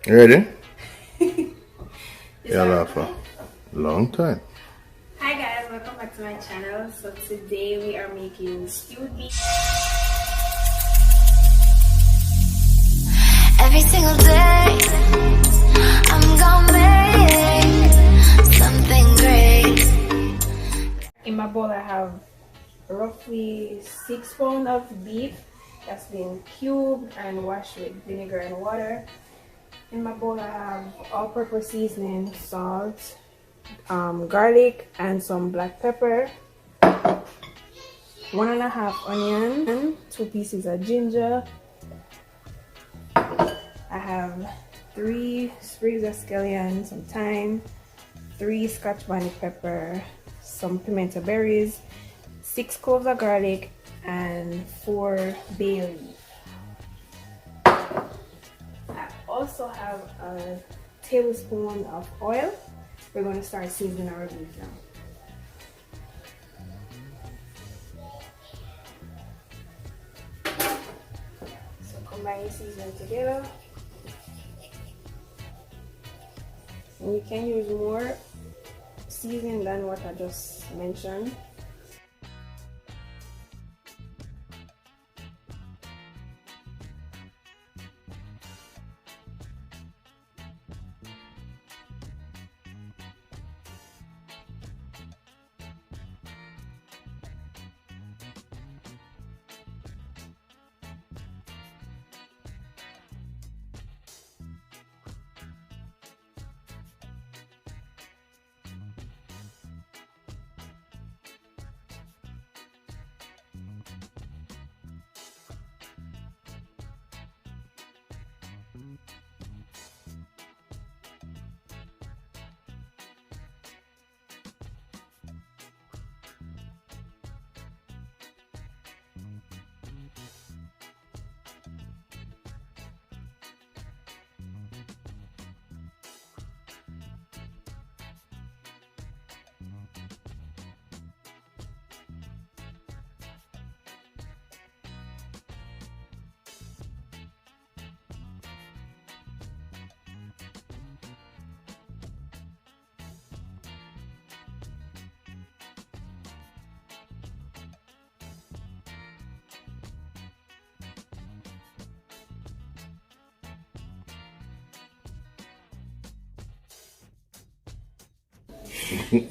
You ready? Yeah, for a long time. Hi guys, welcome back to my channel. So today we are making stewed beef. Every single day I'm gonna make something great. In my bowl I have roughly 6 pounds of beef that's been cubed and washed with vinegar and water. In my bowl I have all-purpose seasoning, salt, garlic and some black pepper, 1.5 onion, 2 pieces of ginger. I have 3 sprigs of scallion, some thyme, 3 scotch bonnet pepper, some pimento berries, 6 cloves of garlic and 4 bay leaf. I also have a tablespoon of oil. We're going to start seasoning our beef now. So combine your seasoning together. And you can use more seasoning than what I just mentioned.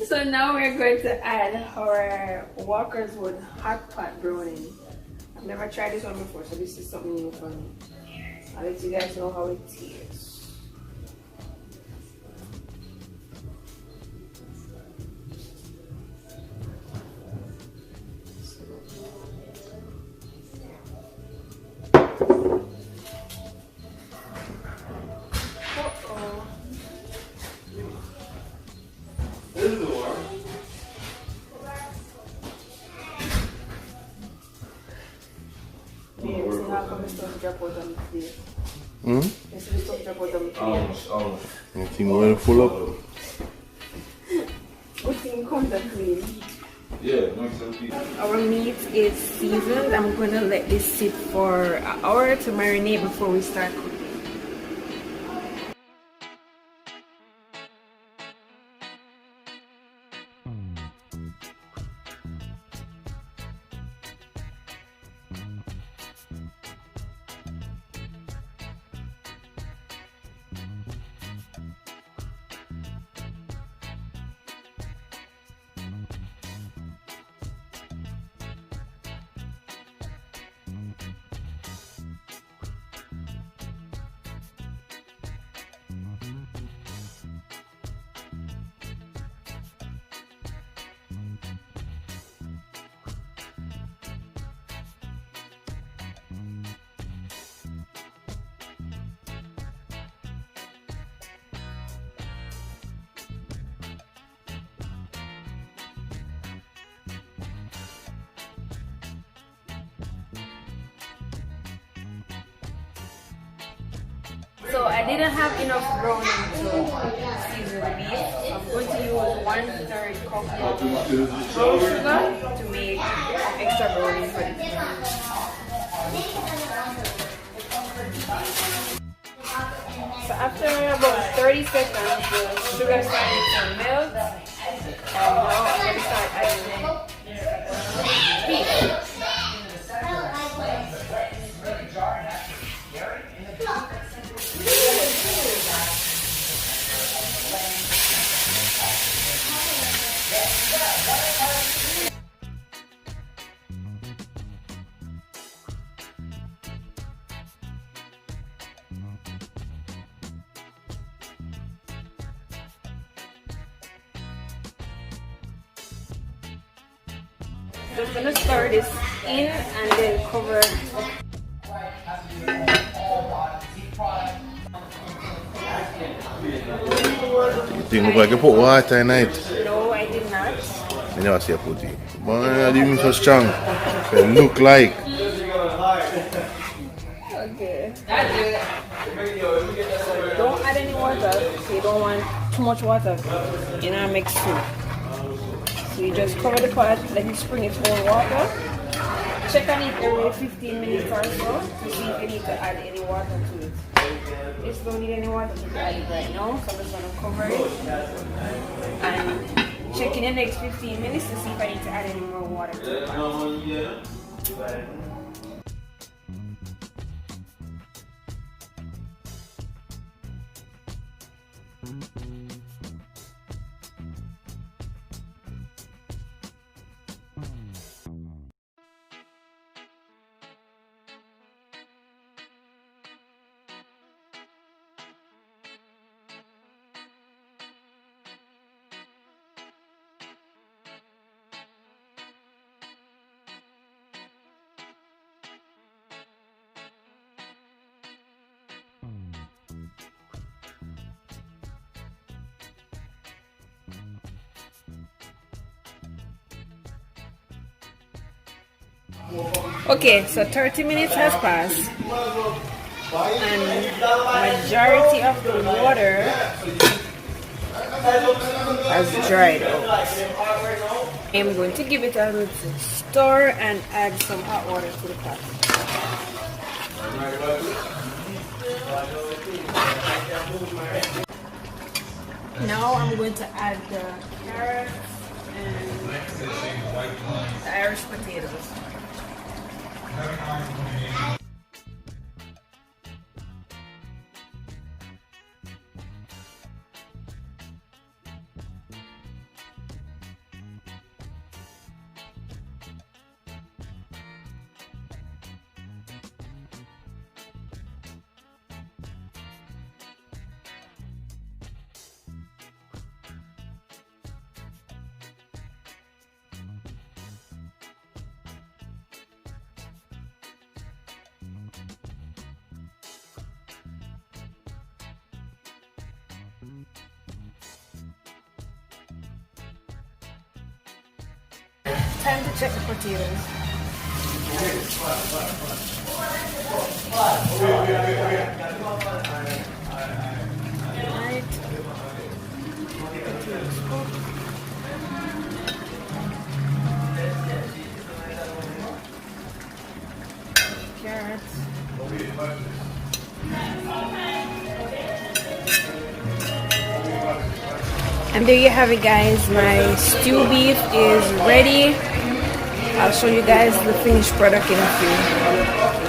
So now we're going to add our walkerswood hot pot browning. I've never tried this one before, so this is something new for me. I'll let you guys know how it tastes. You think we're gonna full up? Good thing comes up clean. Yeah, our meat is seasoned. I'm gonna let this sit for an hour to marinate before we start cooking. So I didn't have enough browning to season the beef. So I'm going to use 1/3 cup of brown sugar to make extra browning for the beef. So after about 30 seconds, the sugar started to melt. And now I'm going to start adding beef. Just gonna stir this in and then cover. You think look like you put water in it? No, I did not. I never see you put it. But not even so strong. It look like. Okay. Don't add any water. You don't want too much water in our mixed soup. So you just cover the pot, let it spring its own water. Check on it every 15 minutes or so to see if you need to add any water to it. If you don't need any water to add it right now, so I'm just going to cover it and check in the next 15 minutes to see if I need to add any more water to the pot. Okay, so 30 minutes has passed and majority of the water has dried out. I'm going to give it a little stir and add some hot water to the pot. Now I'm going to add the carrots and the Irish potatoes. Time to check the potatoes. Right. Potatoes cooked. Carrots. And there you have it, guys. My stew beef is ready. I'll show you guys the finished product in a few.